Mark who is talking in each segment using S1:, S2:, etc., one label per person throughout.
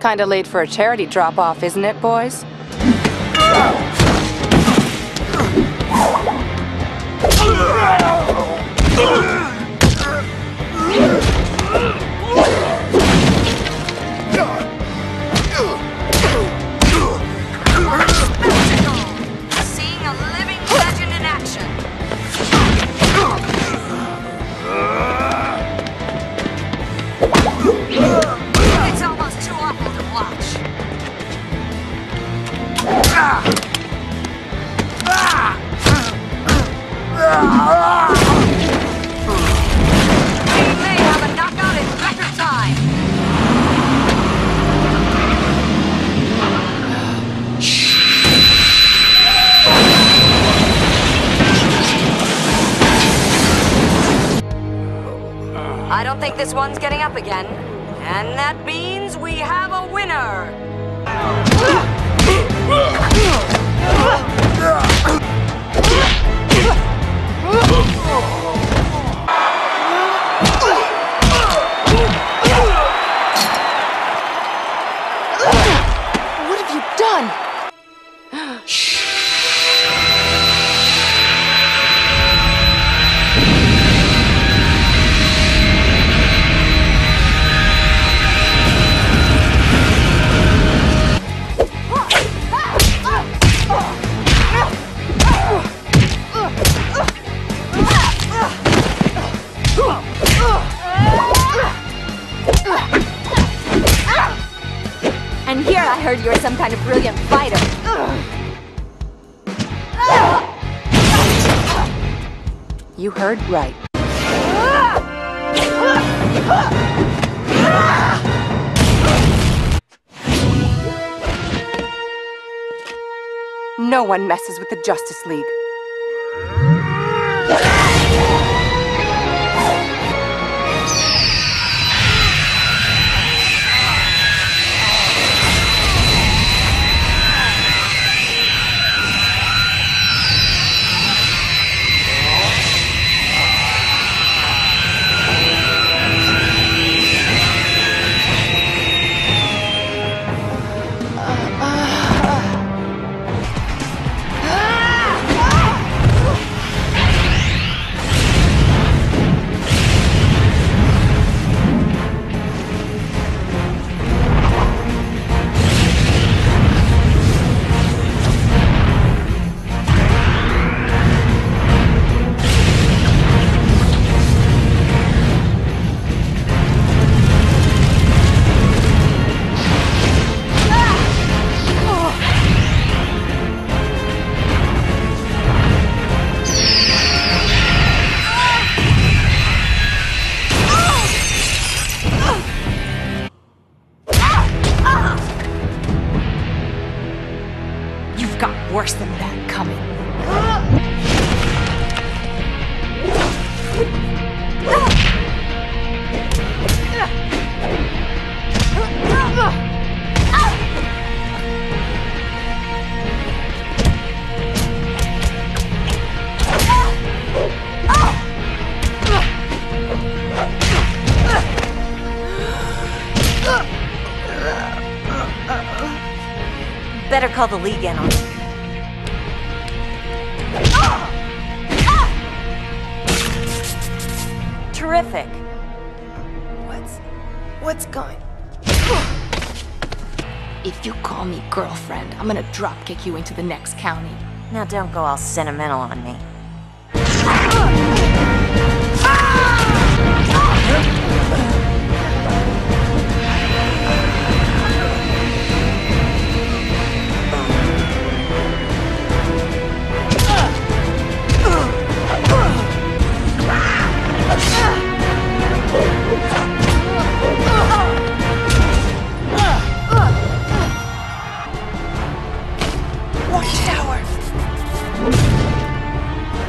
S1: Kinda late for a charity drop-off, isn't it, boys?
S2: Seeing a living legend in action. It's almost too awful to watch. We may have a knockout in record time. I don't think this one's getting up again. And that means we have a winner!
S1: What have you done?
S2: And here I heard you were some kind of brilliant fighter.
S1: You heard right. No one messes with the Justice League.
S2: You've got worse than that coming. Better call the League in on it. Terrific.
S1: What's going? If you call me girlfriend, I'm gonna drop kick you into the next county.
S2: Now don't go all sentimental on me.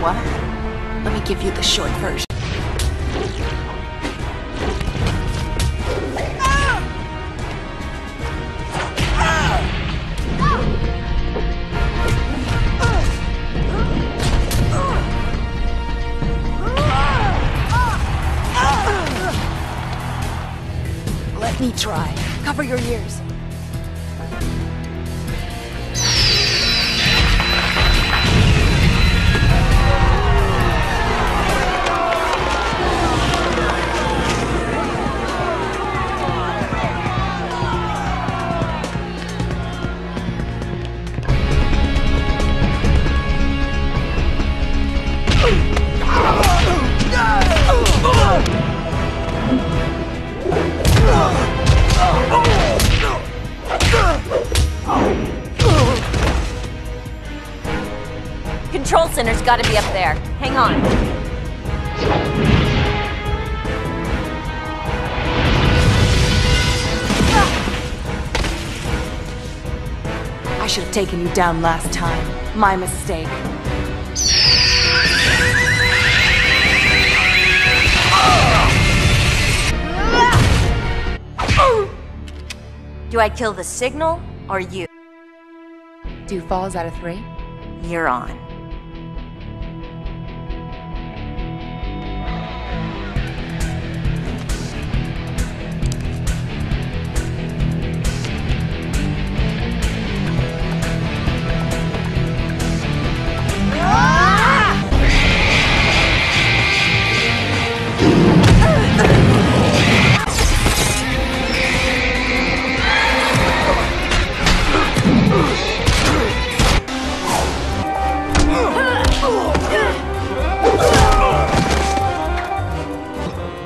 S1: What? Let me give you the short version. Let me try. Cover your ears.
S2: gotta be up there. Hang on.
S1: I should have taken you down last time. My mistake.
S2: Do I kill the signal, or you?
S1: 2 falls out of 3?
S2: You're on.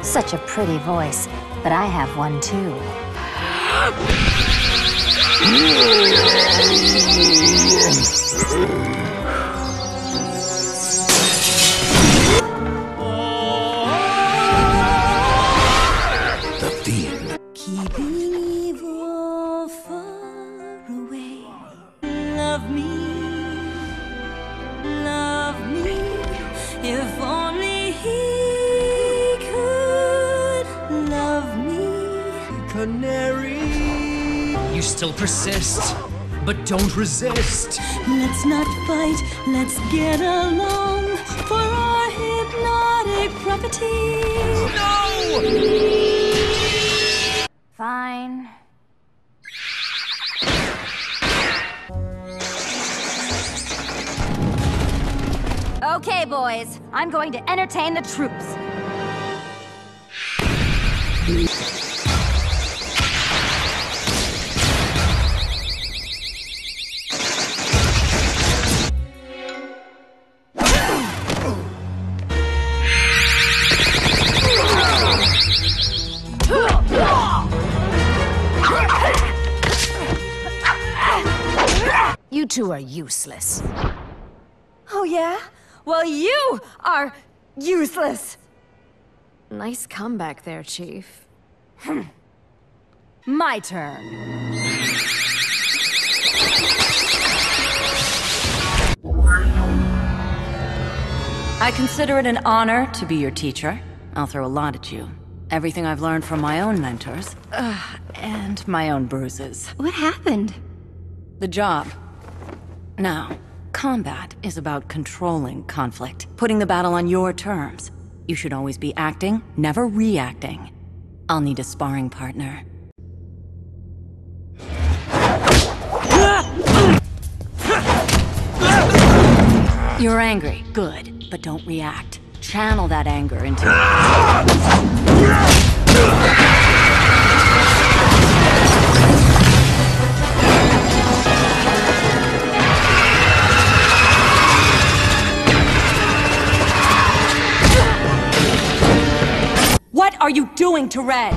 S3: Such a pretty voice, but I have one too.
S4: The Fiend.
S5: Keeping evil far away. Love me, if only he could love me.
S4: Canary.
S6: You still persist, but don't resist.
S5: Let's not fight, let's get along for our hypnotic properties.
S6: No!
S3: Fine. Okay, boys. I'm going to entertain the troops. You two are useless.
S2: Oh yeah? Well, you are useless.
S1: Nice comeback there, Chief.
S2: My turn. I consider it an honor to be your teacher. I'll throw a lot at you. Everything I've learned from my own mentors, and my own bruises.
S3: What happened?
S2: The job. Now, combat is about controlling conflict, putting the battle on your terms. You should always be acting, never reacting. I'll need a sparring partner. You're angry, good, but don't react. Channel that anger into... What are you doing to Red?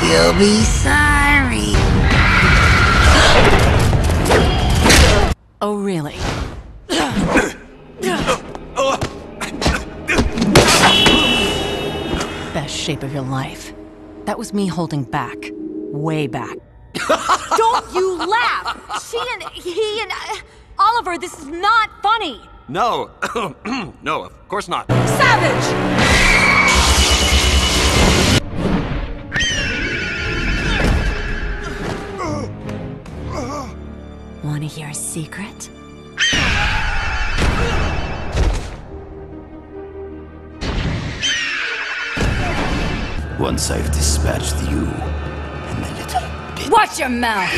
S3: You'll be sorry.
S2: Oh, really? Best shape of your life. That was me holding back. Way back. Don't you laugh! He and Oliver, this is not funny!
S7: No. No, of course not.
S2: Savage! Want to hear a secret?
S4: Once I've dispatched you and the little bitch.
S2: Watch your mouth!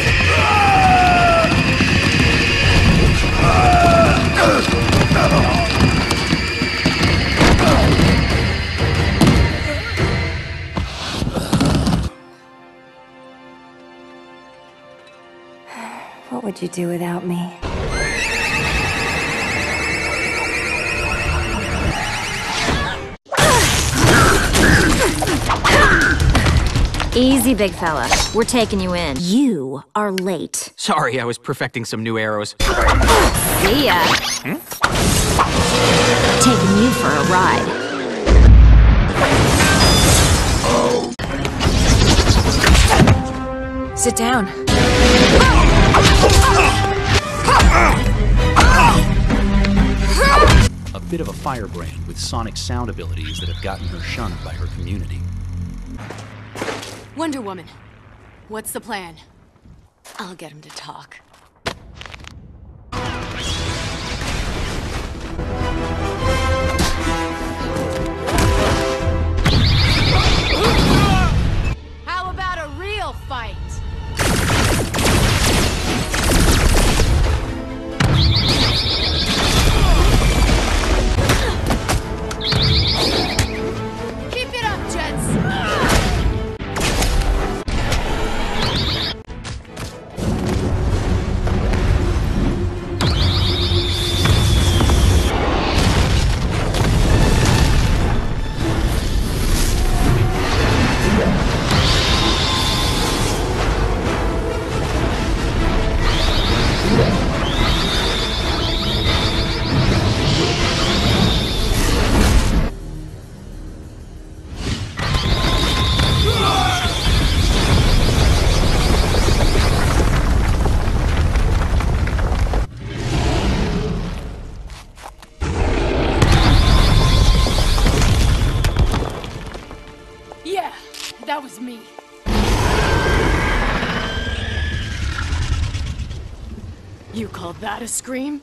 S3: What would you do without me? Easy, big fella. We're taking you in. You are late.
S8: Sorry, I was perfecting some new arrows.
S3: See ya. Taking you for a ride.
S2: Sit down.
S9: A bit of a firebrand with sonic sound abilities that have gotten her shunned by her community.
S1: Wonder Woman, what's the plan? I'll get him to talk. How about a real fight? Keep it up, Jets! Yeah, that was me. You call that a scream?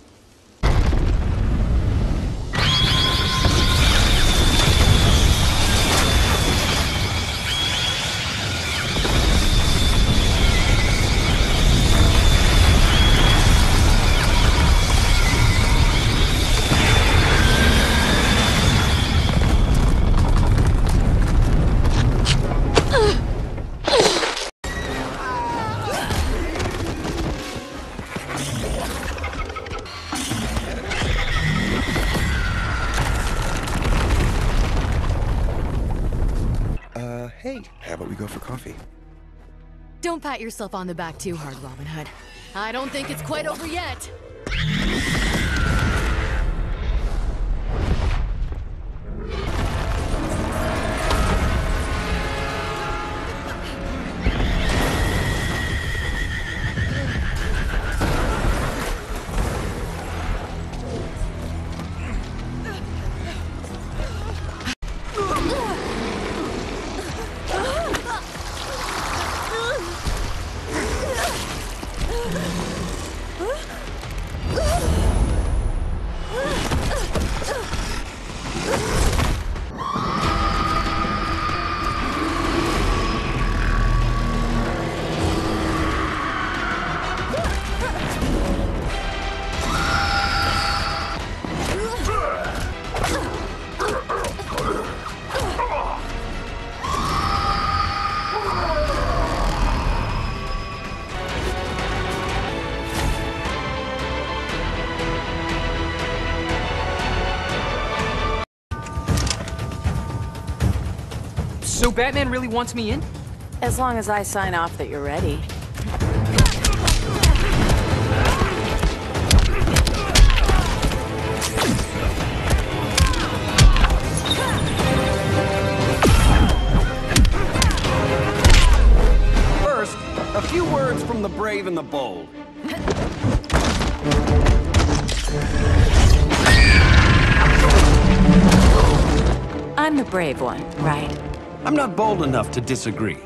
S10: Hey, how about we go for coffee?
S1: Don't pat yourself on the back too hard, Robin Hood. I don't think it's quite over yet.
S8: So Batman really wants me in?
S2: As long as I sign off that you're ready.
S7: First, a few words from the brave and the bold.
S2: I'm the brave one, right?
S7: I'm not bold enough to disagree.